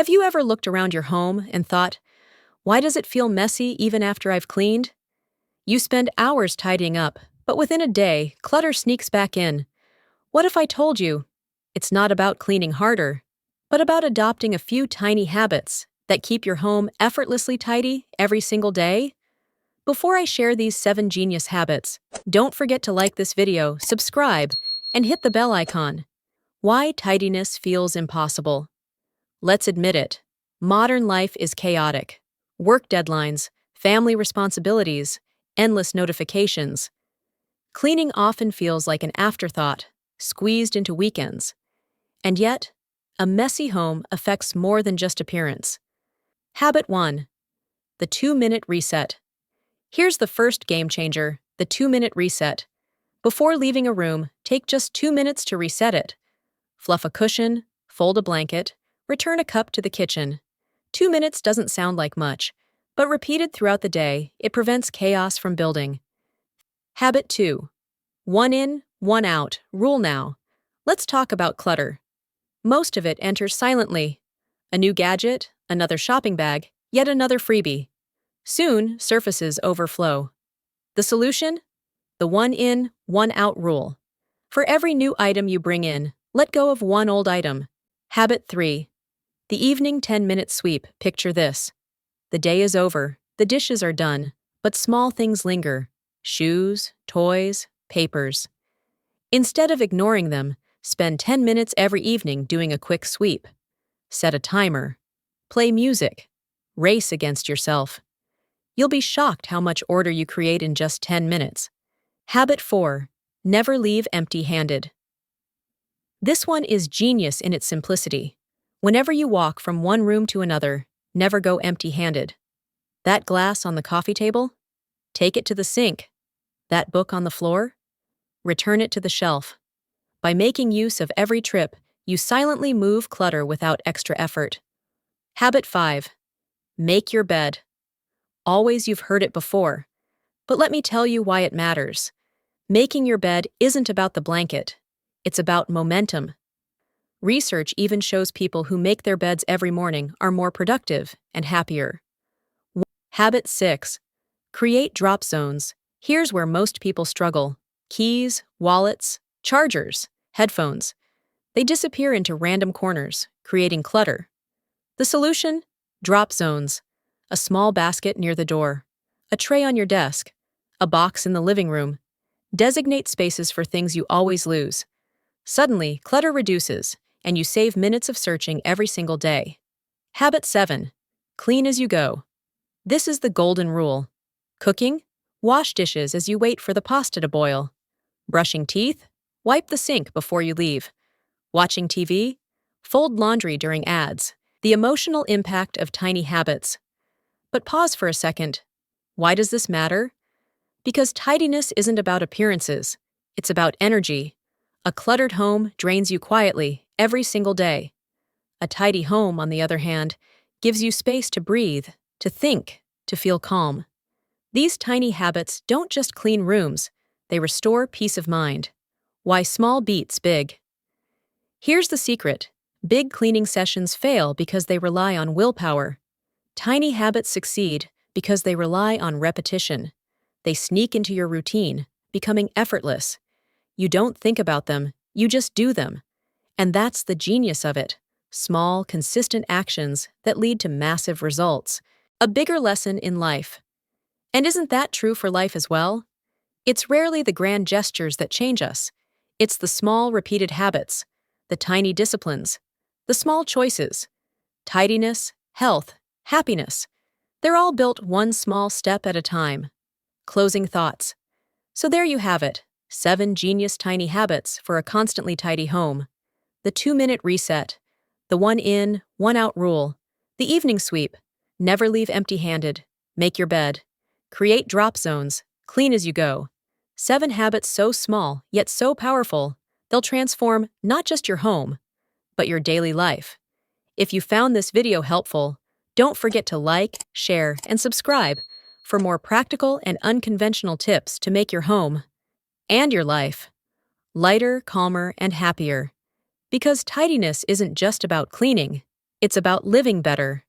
Have you ever looked around your home and thought, why does it feel messy even after I've cleaned? You spend hours tidying up, but within a day, clutter sneaks back in. What if I told you it's not about cleaning harder, but about adopting a few tiny habits that keep your home effortlessly tidy every single day? Before I share these 7 genius habits, don't forget to like this video, subscribe, and hit the bell icon. Why tidiness feels impossible. Let's admit it. Modern life is chaotic. Work deadlines, family responsibilities, endless notifications. Cleaning often feels like an afterthought, squeezed into weekends. And yet, a messy home affects more than just appearance. Habit 1. The 2-minute reset. Here's the first game changer, the 2-minute reset. Before leaving a room, take just 2 minutes to reset it. Fluff a cushion, fold a blanket, return a cup to the kitchen. 2 minutes doesn't sound like much, but repeated throughout the day, it prevents chaos from building. Habit 2. 1 in, 1 out, rule now. Let's talk about clutter. Most of it enters silently. A new gadget, another shopping bag, yet another freebie. Soon, surfaces overflow. The solution? The 1 in, 1 out rule. For every new item you bring in, let go of 1 old item. Habit 3. The evening 10-minute sweep. Picture this. The day is over, the dishes are done, but small things linger. Shoes, toys, papers. Instead of ignoring them, spend 10 minutes every evening doing a quick sweep. Set a timer. Play music. Race against yourself. You'll be shocked how much order you create in just 10 minutes. Habit 4. Never leave empty-handed. This one is genius in its simplicity. Whenever you walk from one room to another, never go empty-handed. That glass on the coffee table? Take it to the sink. That book on the floor? Return it to the shelf. By making use of every trip, you silently move clutter without extra effort. Habit 5. Make your bed. Always you've heard it before. But let me tell you why it matters. Making your bed isn't about the blanket. It's about momentum. Research even shows people who make their beds every morning are more productive and happier. Habit 6. Create drop zones. Here's where most people struggle. Keys, wallets, chargers, headphones. They disappear into random corners, creating clutter. The solution? Drop zones. A small basket near the door. A tray on your desk. A box in the living room. Designate spaces for things you always lose. Suddenly, clutter reduces, and you save minutes of searching every single day. Habit 7. Clean as you go. This is the golden rule. Cooking? Wash dishes as you wait for the pasta to boil. Brushing teeth? Wipe the sink before you leave. Watching TV? Fold laundry during ads. The emotional impact of tiny habits. But pause for a second. Why does this matter? Because tidiness isn't about appearances. It's about energy. A cluttered home drains you quietly every single day. A tidy home, on the other hand, gives you space to breathe, to think, to feel calm. These tiny habits don't just clean rooms, they restore peace of mind. Why small beats big. Here's the secret. Big cleaning sessions fail because they rely on willpower. Tiny habits succeed because they rely on repetition. They sneak into your routine, becoming effortless. You don't think about them, you just do them. And that's the genius of it. Small, consistent actions that lead to massive results. A bigger lesson in life. And isn't that true for life as well? It's rarely the grand gestures that change us. It's the small, repeated habits, the tiny disciplines, the small choices. Tidiness, health, happiness. They're all built one small step at a time. Closing thoughts. So there you have it. 7 genius tiny habits for a constantly tidy home. The 2-minute reset. The 1 in, 1 out rule. The evening sweep. Never leave empty-handed. Make your bed. Create drop zones. Clean as you go. 7 habits so small, yet so powerful, they'll transform not just your home, but your daily life. If you found this video helpful, don't forget to like, share, and subscribe for more practical and unconventional tips to make your home and your life lighter, calmer, and happier. Because tidiness isn't just about cleaning, It's about living better.